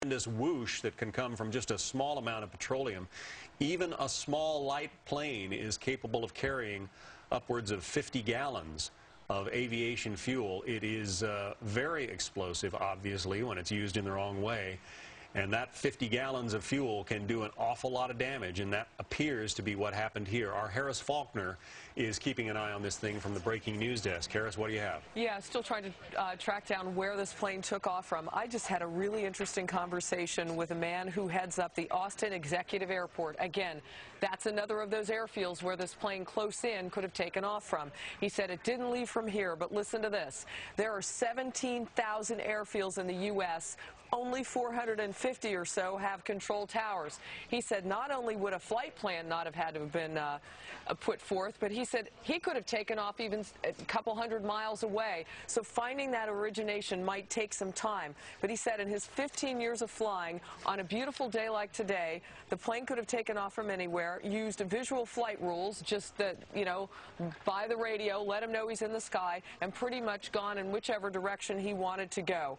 This whoosh that can come from just a small amount of petroleum. Even a small light plane is capable of carrying upwards of 50 gallons of aviation fuel. It is very explosive, obviously, when it's used in the wrong way. And that 50 gallons of fuel can do an awful lot of damage, and that appears to be what happened here. Our Harris Faulkner is keeping an eye on this thing from the breaking news desk. Harris, what do you have? Yeah, still trying to track down where this plane took off from. I just had a really interesting conversation with a man who heads up the Austin Executive Airport. Again, that's another of those airfields where this plane close in could have taken off from. He said it didn't leave from here, but listen to this. There are 17,000 airfields in the U.S., only 450 or so have control towers. He said not only would a flight plan not have had to have been put forth, but he said he could have taken off even a couple hundred miles away. So finding that origination might take some time. But he said in his 15 years of flying, on a beautiful day like today, the plane could have taken off from anywhere, used visual flight rules, just that, you know, by the radio, let him know he's in the sky, and pretty much gone in whichever direction he wanted to go.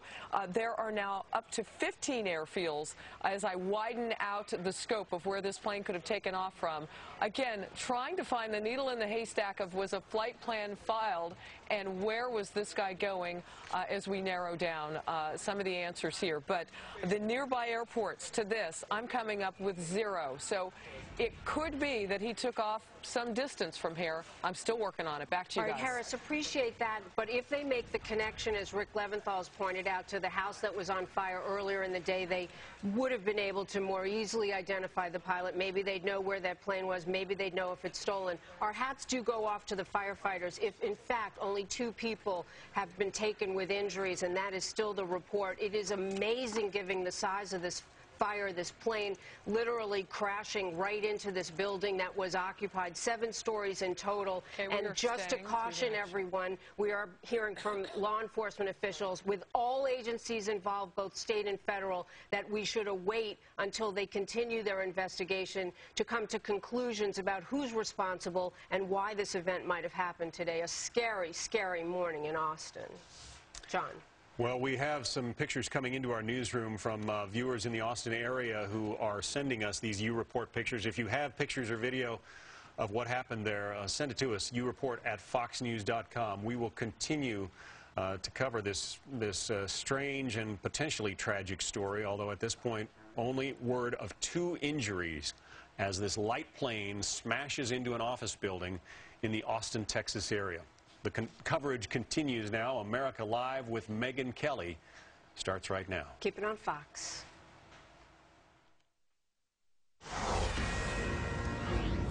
There are now up to 15 airfields as I widen out the scope of where this plane could have taken off from. Again, trying to find the needle in the haystack of was a flight plan filed and where was this guy going as we narrow down some of the answers here. But the nearby airports to this, I'm coming up with 0. So it could be that he took off some distance from here. I'm still working on it. Back to you guys. All right, Harris, appreciate that. But if they make the connection, as Rick Leventhal has pointed out, to the house that was on fire earlier in the day, they would have been able to more easily identify the pilot. Maybe they'd know where that plane was. Maybe they'd know if it's stolen. Our hats do go off to the firefighters if, in fact, only 2 people have been taken with injuries, and that is still the report. It is amazing, given the size of this fire, this plane literally crashing right into this building that was occupied, 7 stories in total. And just to caution everyone, we are hearing from law enforcement officials with all agencies involved, both state and federal, that we should await until they continue their investigation to come to conclusions about who's responsible and why this event might have happened today. A scary, scary morning in Austin. John. Well, we have some pictures coming into our newsroom from viewers in the Austin area who are sending us these U-Report pictures. If you have pictures or video of what happened there, send it to us, ureport@foxnews.com. We will continue to cover this strange and potentially tragic story, although at this point only word of 2 injuries as this light plane smashes into an office building in the Austin, Texas area. The coverage continues now. America Live with Megyn Kelly starts right now. Keep it on Fox.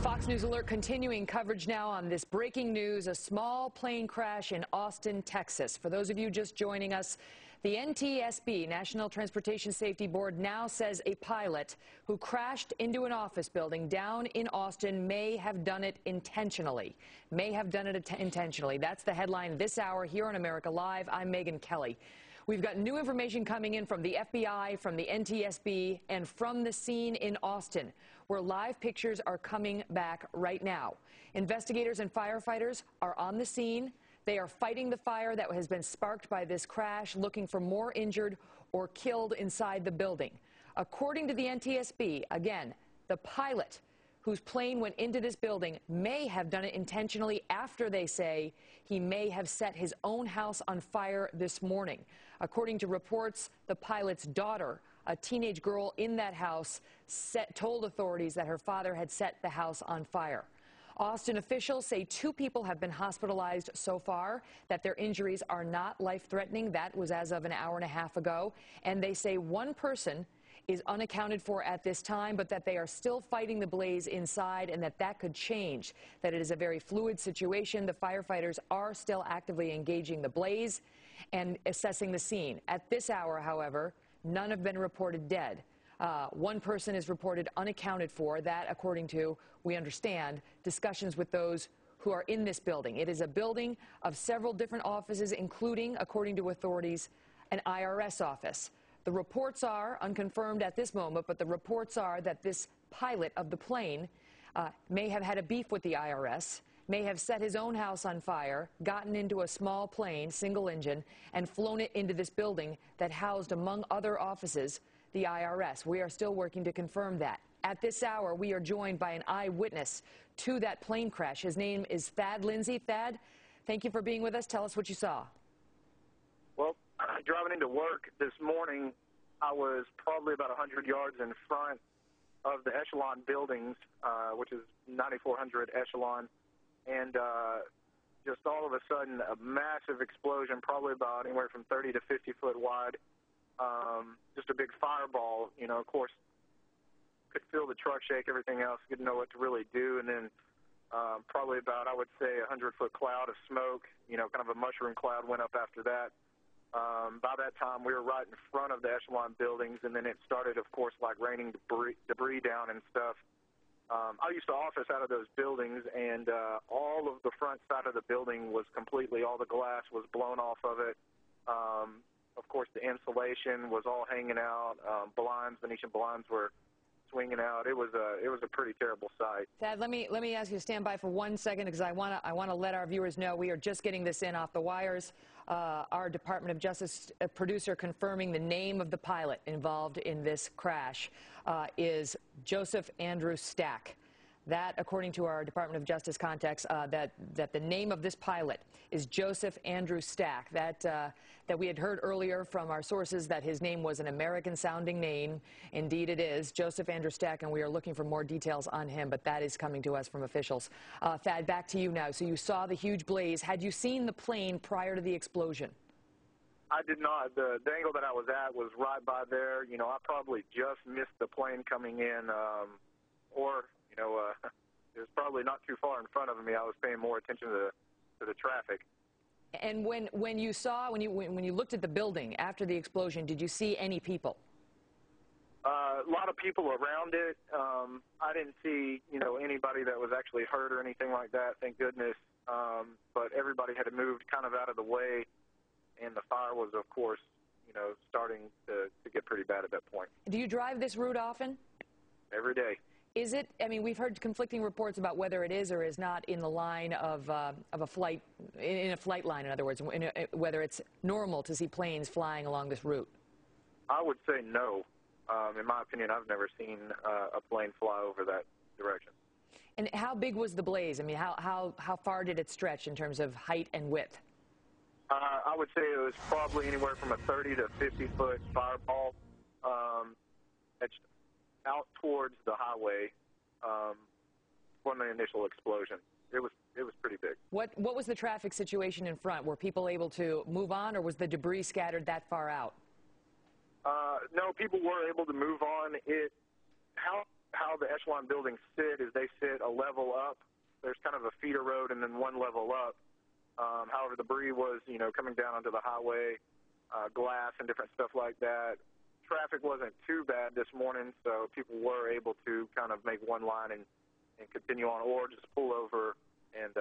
Fox News Alert continuing coverage now on this breaking news, a small plane crash in Austin, Texas. For those of you just joining us, the NTSB, National Transportation Safety Board, now says a pilot who crashed into an office building down in Austin may have done it intentionally. May have done it intentionally. That's the headline this hour here on America Live. I'm Megyn Kelly. We've got new information coming in from the FBI, from the NTSB, and from the scene in Austin, where live pictures are coming back right now. Investigators and firefighters are on the scene. They are fighting the fire that has been sparked by this crash, looking for more injured or killed inside the building. According to the NTSB, again, the pilot whose plane went into this building may have done it intentionally after they say he may have set his own house on fire this morning. According to reports, the pilot's daughter, a teenage girl in that house, told authorities that her father had set the house on fire. Austin officials say 2 people have been hospitalized so far, that their injuries are not life-threatening. That was as of an hour and a half ago. And they say 1 person is unaccounted for at this time, but that they are still fighting the blaze inside and that could change, that it is a very fluid situation. The firefighters are still actively engaging the blaze and assessing the scene. At this hour, however, none have been reported dead. 1 person is reported unaccounted for. That, according to, we understand, discussions with those who are in this building. It is a building of several different offices, including, according to authorities, an IRS office. The reports are, unconfirmed at this moment, but the reports are that this pilot of the plane may have had a beef with the IRS, may have set his own house on fire, gotten into a small plane, single engine, and flown it into this building that housed, among other offices, the IRS. We are still working to confirm that. At this hour, we are joined by an eyewitness to that plane crash. His name is Thad Lindsay. Thad, thank you for being with us. Tell us what you saw. Well, driving into work this morning, I was probably about 100 yards in front of the Echelon buildings, which is 9400 Echelon, and just all of a sudden a massive explosion, probably about anywhere from 30 to 50 foot wide, just a big fireball, you know, of course, could feel the truck shake, everything else, didn't know what to really do, and then probably about, I would say, a 100-foot cloud of smoke, you know, kind of a mushroom cloud went up after that. By that time, we were right in front of the Echelon buildings, and then it started, of course, like raining debris down and stuff. I used to office out of those buildings, and all of the front side of the building was completely, all the glass was blown off of it. Of course, the insulation was all hanging out. Blinds, Venetian blinds were swinging out. It was a pretty terrible sight. Thad, let me ask you to stand by for 1 second, because I want to let our viewers know we are just getting this in off the wires. Our Department of Justice producer confirming the name of the pilot involved in this crash is Joseph Andrew Stack. That, according to our Department of Justice contacts, that the name of this pilot is Joseph Andrew Stack. That we had heard earlier from our sources that his name was an American-sounding name. Indeed, it is Joseph Andrew Stack, and we are looking for more details on him. But that is coming to us from officials. Thad, back to you now. So you saw the huge blaze. Had you seen the plane prior to the explosion? I did not. The angle that I was at was right by there. You know, I probably just missed the plane coming in, or you know, it was probably not too far in front of me. I was paying more attention to the traffic. And when you looked at the building after the explosion, did you see any people? A lot of people around it. I didn't see, you know, anybody that was actually hurt or anything like that, thank goodness. But everybody had moved kind of out of the way, and the fire was, of course, you know, starting to get pretty bad at that point. Do you drive this route often? Every day. Is it, I mean, we've heard conflicting reports about whether it is or is not in the line of a flight, in a flight line, in other words, whether it's normal to see planes flying along this route. I would say no. In my opinion, I've never seen a plane fly over that direction. And how big was the blaze? I mean, how far did it stretch in terms of height and width? I would say it was probably anywhere from a 30 to 50-foot fireball out towards the highway from the initial explosion. It was pretty big. What was the traffic situation in front? Were people able to move on, or was the debris scattered that far out? No, people were able to move on. How the Echelon buildings sit is they sit a level up. There's kind of a feeder road and then one level up. However, the debris was, you know, coming down onto the highway, glass and different stuff like that. Traffic wasn't too bad this morning, so people were able to kind of make one line and continue on, or just pull over and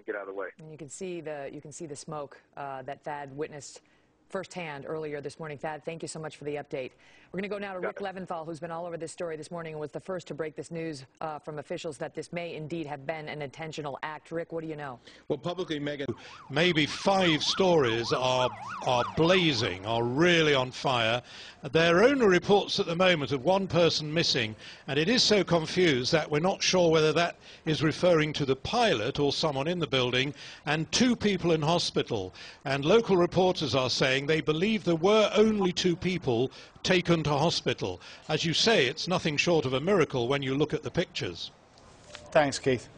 get out of the way. And you can see the smoke that Thad witnessed firsthand earlier this morning. Thad, thank you so much for the update. We're going to go now to Rick Leventhal, who's been all over this story this morning and was the first to break this news from officials that this may indeed have been an intentional act. Rick, what do you know? Well, publicly, Megan, maybe 5 stories are blazing, are really on fire. There are only reports at the moment of 1 person missing, and it is so confused that we're not sure whether that is referring to the pilot or someone in the building, and 2 people in hospital. And local reporters are saying they believe there were only 2 people taken to hospital. As you say, it's nothing short of a miracle when you look at the pictures. Thanks, Keith.